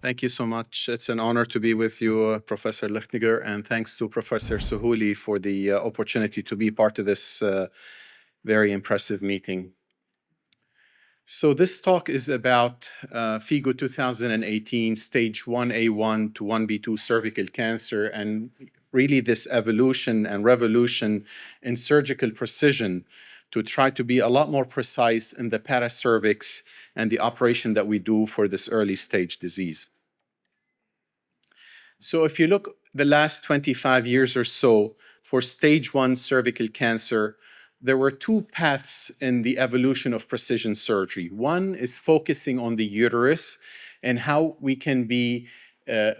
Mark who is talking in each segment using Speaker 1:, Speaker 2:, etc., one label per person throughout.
Speaker 1: Thank you so much. It's an honor to be with you, Professor Lichtiger, and thanks to Professor Suhouli for the opportunity to be part of this very impressive meeting. So this talk is about FIGO 2018, stage 1A1 to 1B2 cervical cancer, and really this evolution and revolution in surgical precision to try to be a lot more precise in the paracervix and the operation that we do for this early stage disease. So if you look the last 25 years or so for stage 1 cervical cancer, there were two paths in the evolution of precision surgery. One is focusing on the uterus and how we can be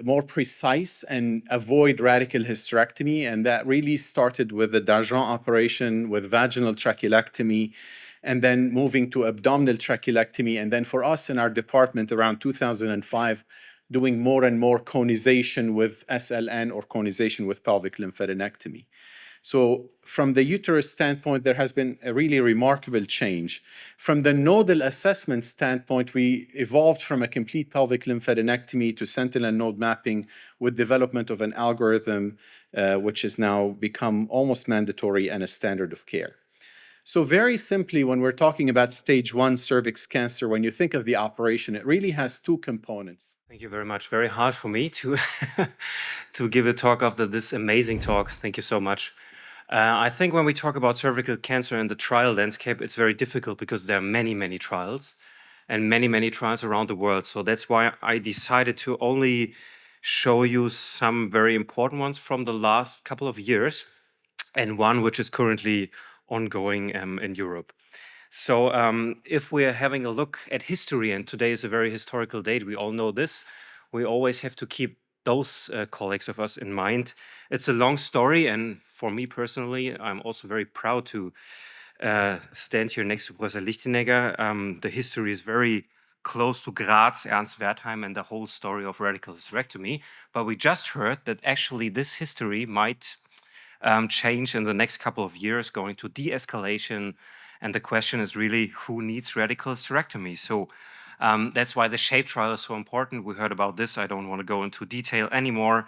Speaker 1: more precise and avoid radical hysterectomy. And that really started with the d'Argent operation, with vaginal trachelectomy, and then moving to abdominal trachelectomy. And then for us in our department around 2005, doing more and more conization with SLN or conization with pelvic lymphadenectomy. So from the uterus standpoint, there has been a really remarkable change. From the nodal assessment standpoint, we evolved from a complete pelvic lymphadenectomy to sentinel node mapping with development of an algorithm which has now become almost mandatory and a standard of care. So very simply, when we're talking about stage 1 cervix cancer, when you think of the operation, it really has two components.
Speaker 2: Thank you very much. Very hard for me to, to give a talk after this amazing talk. Thank you so much. I think when we talk about cervical cancer in the trial landscape, it's very difficult because there are many, many trials and many, many trials around the world. So that's why I decided to only show you some very important ones from the last couple of years and one which is currently ongoing in Europe. So if we're having a look at history, and today is a very historical date, we all know this, we always have to keep those colleagues of us in mind. It's a long story, and for me personally, I'm also very proud to stand here next to Professor Lichtenegger. The history is very close to Graz, Ernst Wertheim, and the whole story of radical hysterectomy. But we just heard that actually this history might change in the next couple of years, going to de-escalation. And the question is really, who needs radical hysterectomy? So that's why the SHAPE trial is so important. We heard about this. I don't want to go into detail anymore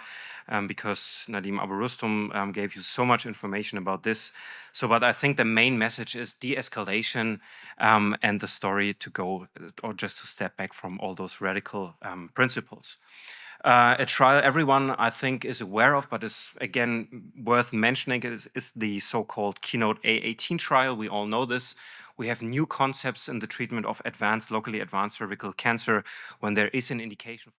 Speaker 2: because Nadeem Abu-Rustum gave you so much information about this. So, but I think the main message is de-escalation and the story to go, or just to step back from all those radical principles. A trial everyone, I think, is aware of, but is, again, worth mentioning is the so-called Keynote A18 trial. We all know this. We have new concepts in the treatment of locally advanced cervical cancer when there is an indication